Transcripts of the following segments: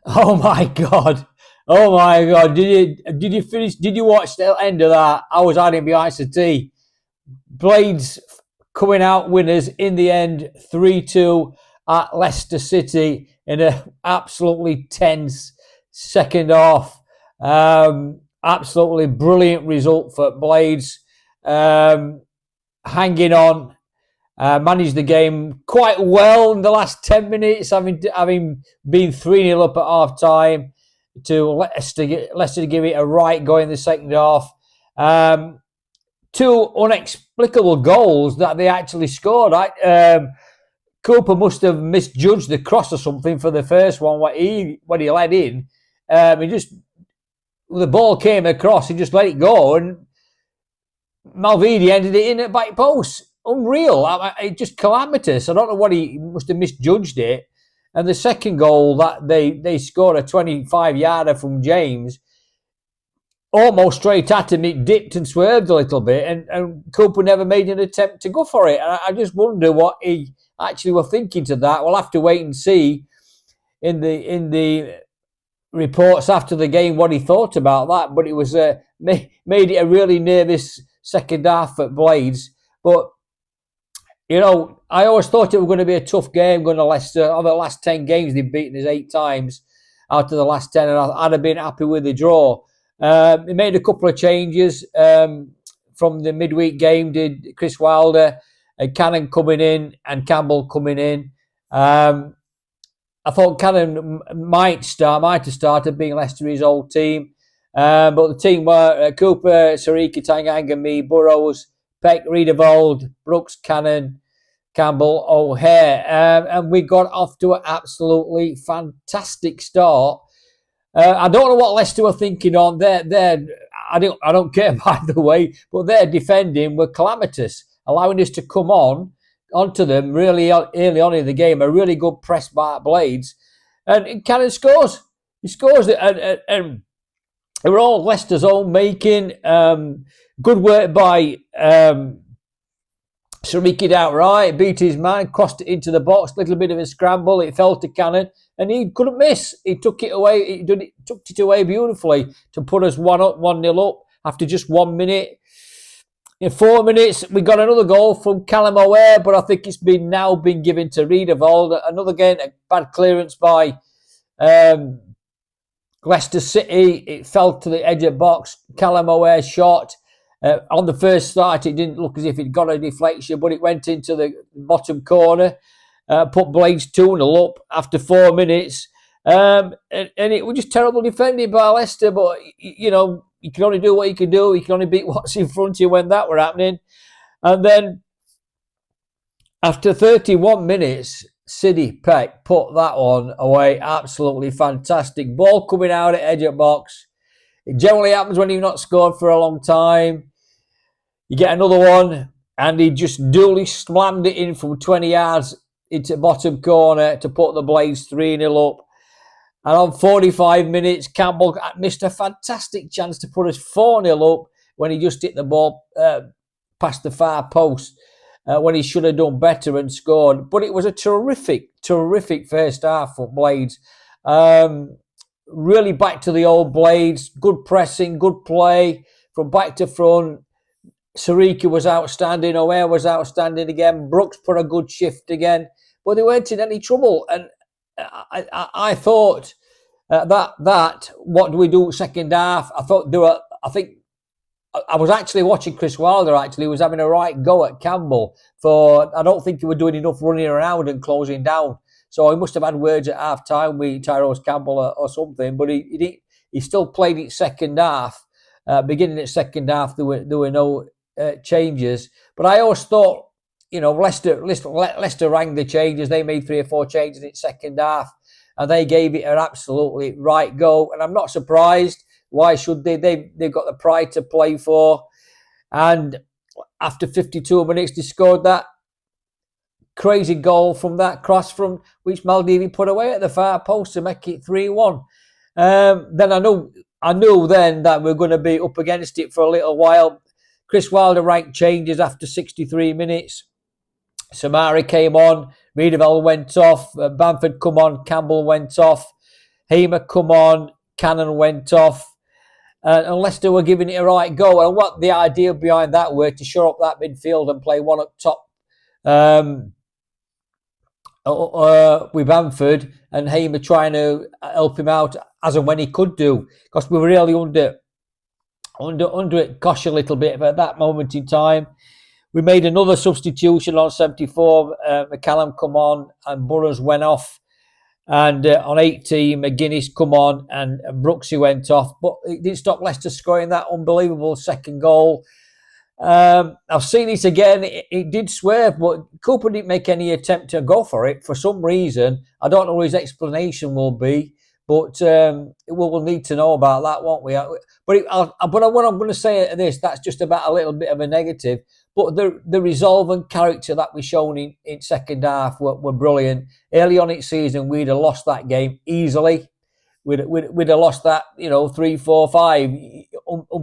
Oh my God. Oh my God. Did you finish? Did you watch the end of that? I was hiding behind the tee. Blades coming out winners in the end, 3-2 at Leicester City in an absolutely tense second half. Absolutely brilliant result for Blades. Hanging on, managed the game quite well in the last 10 minutes, having been 3-0 up at half time to Leicester to give it a right go in the second half. Two inexplicable goals that they actually scored. Cooper must have misjudged the cross or something for the first one, what he let in. He just, the ball came across, he just let it go, and Malvidi ended it in at back post. Unreal. It just calamitous. I don't know what he must have misjudged it. And the second goal that they scored, a 25-yarder from James, almost straight at him. It dipped and swerved a little bit, and Cooper never made an attempt to go for it. And I just wonder what he actually were thinking to that. We'll have to wait and see in the reports after the game what he thought about that. But it was made it a really nervous second half at Blades. But you know, I always thought it was going to be a tough game going to Leicester. Over the last 10 games, they've beaten us 8 times out of the last 10, and I'd have been happy with the draw. He made a couple of changes from the midweek game. Did Chris Wilder and Cannon coming in and Campbell coming in. I thought Cannon might have started, being Leicester's old team. But the team were Cooper, Seriki, Tanganga, me, Burrows, Peck, Riedewald, Brooks, Cannon, Campbell, O'Hare. And we got off to an absolutely fantastic start. I don't know what Leicester were thinking on. I don't care, by the way, but their defending were calamitous, allowing us to come onto them really early on in the game. A really good press by Blades. And Cannon scores. He scores it. And they were all Leicester's own making. Good work by Seriki outright, beat his man, crossed it into the box, little bit of a scramble, it fell to Cannon, and he couldn't miss. He took it away, took it away beautifully to put us 1-0 up after just 1 minute. In 4 minutes, we got another goal from Callum O'Hare, but I think it's now been given to Riedewald. Another again, a bad clearance by Leicester City. It fell to the edge of the box. Callum O'Hare shot. On the first start, it didn't look as if it got a deflection, but it went into the bottom corner, put Blades 2-0 up after 4 minutes. And it was just terrible defending by Leicester, but, you know, you can only do what you can do. You can only beat what's in front of you when that were happening. And then, after 31 minutes, Sydie Peck put that one away. Absolutely fantastic. Ball coming out at edge of box. It generally happens when you've not scored for a long time. You get another one, and he just duly slammed it in from 20 yards into the bottom corner to put the Blades 3-0 up. And on 45 minutes, Campbell missed a fantastic chance to put us 4-0 up when he just hit the ball past the far post when he should have done better and scored. But it was a terrific first half for Blades. Really back to the old Blades. Good pressing, good play from back to front. Seriki was outstanding. O'Hare was outstanding again. Brooks put a good shift again. But they weren't in any trouble. And I thought that what do we do second half? I was actually watching Chris Wilder. He was having a right go at Campbell. I don't think he was doing enough running around and closing down. So he must have had words at half time with Tyrese Campbell or something. But he still played it second half. Beginning at second half, there were no changes. But I always thought, you know, Leicester rang the changes. They made 3 or 4 changes in second half, and they gave it an absolutely right go. And I'm not surprised. Why should they? They've got the pride to play for. And after 52 minutes, they scored that crazy goal from that cross from which Maldivi put away at the far post to make it 3-1. Then I knew then that we're going to be up against it for a little while. Chris Wilder ranked changes after 63 minutes. Samari came on, Riedewald went off, Bamford come on, Campbell went off. Hamer come on, cannon went off, and Leicester were giving it a right go. And what the idea behind that were to shore up that midfield and play one up top with Bamford, and Hamer trying to help him out as and when he could do, because we were really under it, Kosh a little bit at that moment in time. We made another substitution on 74. McCallum come on and Burrows went off. And on 18, McGuinness come on and Brooksy went off. But it didn't stop Leicester scoring that unbelievable second goal. I've seen it again. It did swerve, but Cooper didn't make any attempt to go for it for some reason. I don't know what his explanation will be, but we'll need to know about that, won't we? But what I'm going to say at this, that's just about a little bit of a negative. But the resolve and character that we've shown in second half were brilliant. Early on in season, we'd have lost that game easily. We'd have lost that, 3, 4, 5.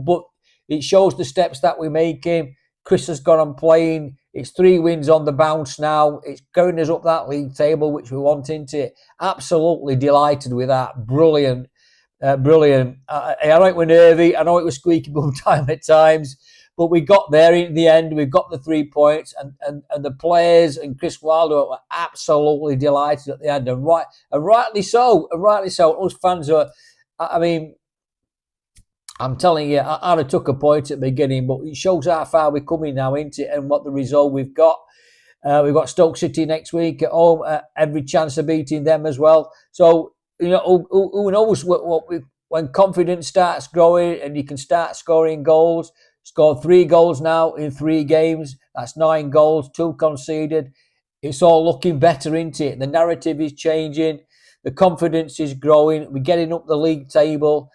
But it shows the steps that we're making. Chris has gone on playing. It's 3 wins on the bounce now. It's going us up that league table, which we want into. Absolutely delighted with that. Brilliant. Brilliant. I know it was nervy. I know it was squeaky bum time at times. But we got there in the end. We got the 3 points, and the players and Chris Wilder were absolutely delighted at the end, and rightly so. And rightly so. Us fans are. I mean, I'm telling you, I'd have took a point at the beginning, but it shows how far we're coming now into it and what the result we've got. We've got Stoke City next week at home. Every chance of beating them as well. So who knows when confidence starts growing and you can start scoring goals. Scored 3 goals now in 3 games. That's 9 goals, 2 conceded. It's all looking better, isn't it? The narrative is changing. The confidence is growing. We're getting up the league table.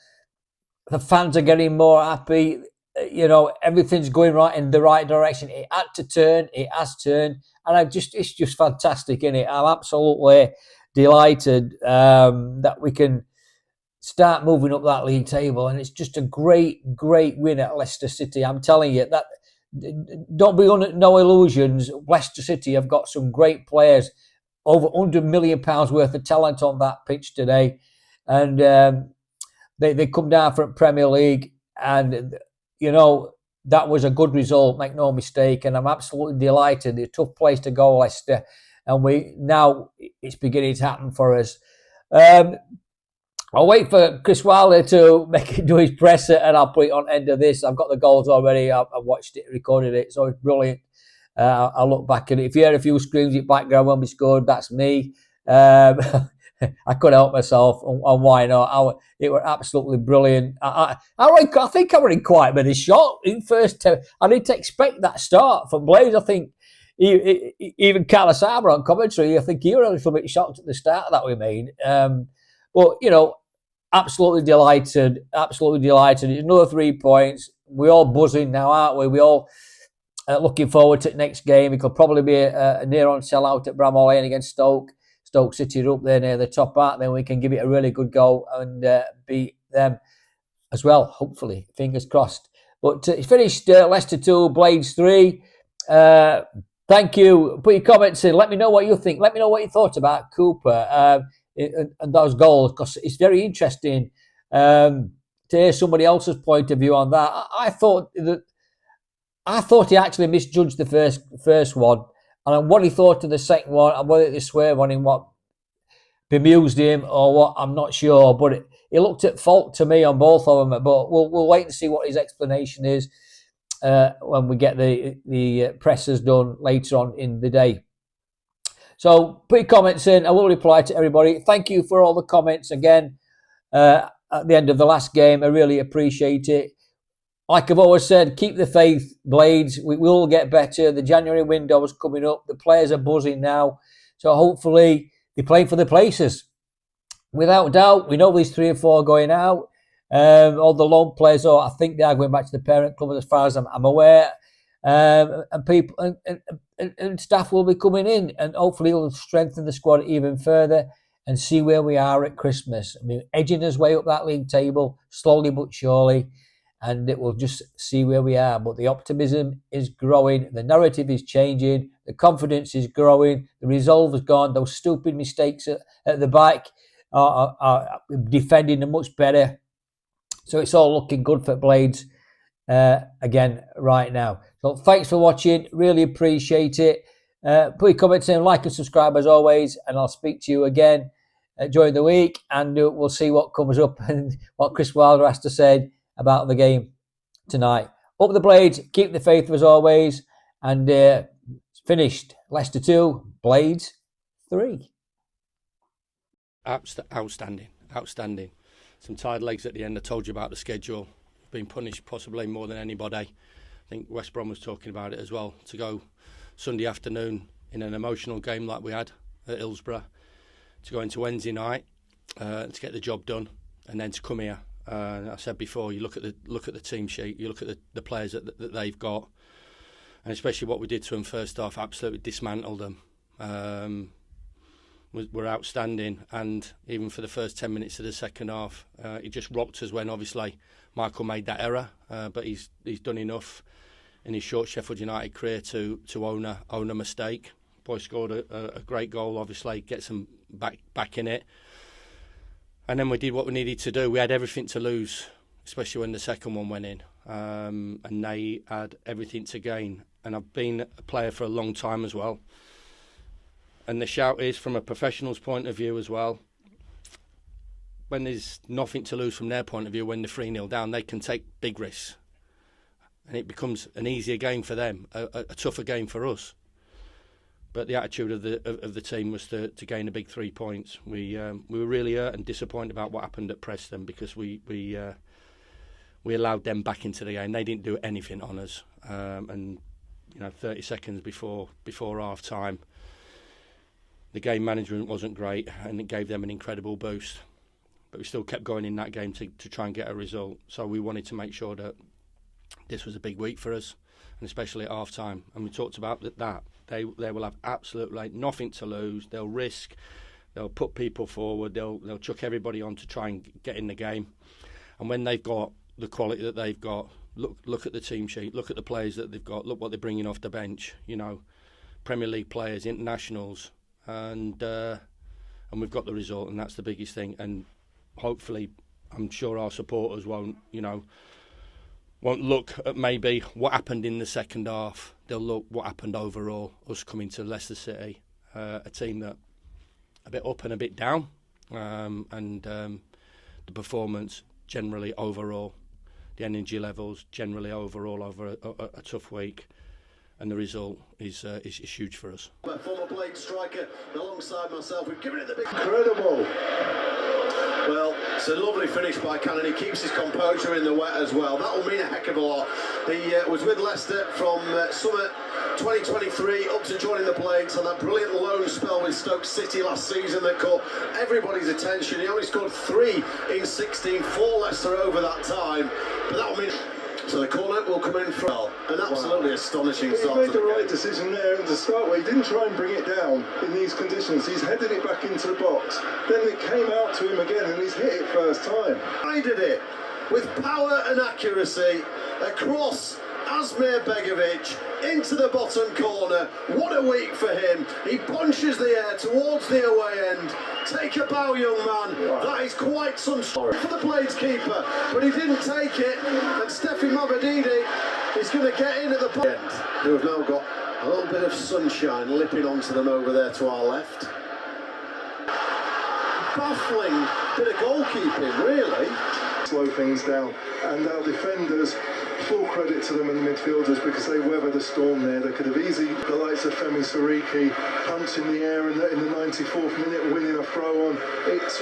The fans are getting more happy. Everything's going right in the right direction. It had to turn. It has turned. And it's just fantastic, isn't it? I'm absolutely delighted that we can start moving up that league table, and it's just a great win at Leicester City. I'm telling you that. Don't be under no illusions. Leicester City have got some great players, over £100 million worth of talent on that pitch today, and they come down from Premier League, and that was a good result. Make no mistake, and I'm absolutely delighted. It's a tough place to go, Leicester, and now it's beginning to happen for us. I'll wait for Chris Wilder to do his presser, and I'll put it on end of this. I've got the goals already. I've watched it, recorded it, so it's brilliant. I'll look back at it. If you hear a few screams in the background when we scored, that's me. I couldn't help myself, and why not? It were absolutely brilliant. I think I were in quite a bit of shock in first. I didn't expect that start from Blaze. I think even Carlos Arbor on commentary, I think he was a little bit shocked at the start that we made. But, absolutely delighted. Absolutely delighted. It's another 3 points. We're all buzzing now, aren't we? We're all looking forward to the next game. It could probably be a near-on sellout at Bramall Lane against Stoke. Stoke City are up there near the top part. Then we can give it a really good go and beat them as well, hopefully. Fingers crossed. But it's finished. Leicester 2, Blades 3. Thank you. Put your comments in. Let me know what you think. Let me know what you thought about Cooper. And those goals, because it's very interesting to hear somebody else's point of view on that. I thought he actually misjudged the first one, and what he thought of the second one, and whether the swerve on him what bemused him or what, I'm not sure. But it looked at fault to me on both of them. But we'll wait and see what his explanation is when we get the pressers done later on in the day. So put your comments in. I will reply to everybody. Thank you for all the comments again at the end of the last game. I really appreciate it. Like I've always said, keep the faith, Blades. We will get better. The January window is coming up. The players are buzzing now. So hopefully they're playing for the places. Without doubt, we know these 3 or 4 going out. All the loan players, I think they are going back to the parent club as far as I'm aware. And people and staff will be coming in, and hopefully it'll strengthen the squad even further and see where we are at Christmas. I mean, edging us way up that league table, slowly but surely, and it will just see where we are. But the optimism is growing, the narrative is changing, the confidence is growing, the resolve has gone. Those stupid mistakes at the back, are defending them much better. So it's all looking good for Blades again right now. So thanks for watching. Really appreciate it. Put your comments in, like and subscribe as always, and I'll speak to you again during the week, and we'll see what comes up and what Chris Wilder has to say about the game tonight. Up the Blades, keep the faith as always, and finished. Leicester 2, Blades 3. Outstanding. Some tired legs at the end. I told you about the schedule. Been punished possibly more than anybody. I think West Brom was talking about it as well. To go Sunday afternoon in an emotional game like we had at Hillsborough, to go into Wednesday night to get the job done, and then to come here. I said before, you look at the team sheet, you look at the players that they've got, and especially what we did to them first half, absolutely dismantled them. Were outstanding, and even for the first 10 minutes of the second half, it just rocked us when obviously Michael made that error, but he's done enough in his short Sheffield United career to own a mistake. Boy scored a great goal, obviously gets them back in it, and then we did what we needed to do. We had everything to lose, especially when the second one went in, and they had everything to gain. And I've been a player for a long time as well. And the shout is from a professional's point of view as well. When there's nothing to lose from their point of view, when they're 3-0 down, they can take big risks. And it becomes an easier game for them, a tougher game for us. But the attitude of the team was to gain a big 3 points. We were really hurt and disappointed about what happened at Preston, because we allowed them back into the game. They didn't do anything on us. And 30 seconds before half time, the game management wasn't great, and it gave them an incredible boost. But we still kept going in that game to try and get a result. So we wanted to make sure that this was a big week for us, and especially at half time. And we talked about that. They will have absolutely nothing to lose. They'll risk. They'll put people forward. They'll chuck everybody on to try and get in the game. And when they've got the quality that they've got, look at the team sheet. Look at the players that they've got. Look what they're bringing off the bench. Premier League players, internationals. And we've got the result, and that's the biggest thing. And hopefully, I'm sure our supporters won't look at maybe what happened in the second half. They'll look what happened overall. Us coming to Leicester City, a team that a bit up and a bit down, and the performance generally overall, the energy levels generally overall over a tough week. And the result is huge for us. Former Blade striker alongside myself, we've given it the big... Incredible! Well, it's a lovely finish by Cannon. He keeps his composure in the wet as well. That will mean a heck of a lot. He was with Leicester from summer 2023 up to joining the Blades on that brilliant loan spell with Stoke City last season that caught everybody's attention. He only scored 3 in 16 for Leicester over that time, but that will mean... So the corner will come in from an absolutely astonishing start. He made the right decision there at the start, where he didn't try and bring it down in these conditions. He's headed it back into the box. Then it came out to him again, and he's hit it first time. I did it with power and accuracy across Asmir Begovic into the bottom corner. What a week for him. He punches the air towards the away end. Take a bow, young man. Wow. That is quite some story for the Blades keeper, but he didn't take it, and Steffi Mavadidi is going to get in at the end, who have now got a little bit of sunshine lipping onto them over there to our left. Baffling bit of goalkeeping, really. Slow things down, and our defenders, full credit to them and the midfielders, because they weathered the storm there. They could have easily, the likes of Femi Seriki punching the air in the 94th minute, winning a throw on. It's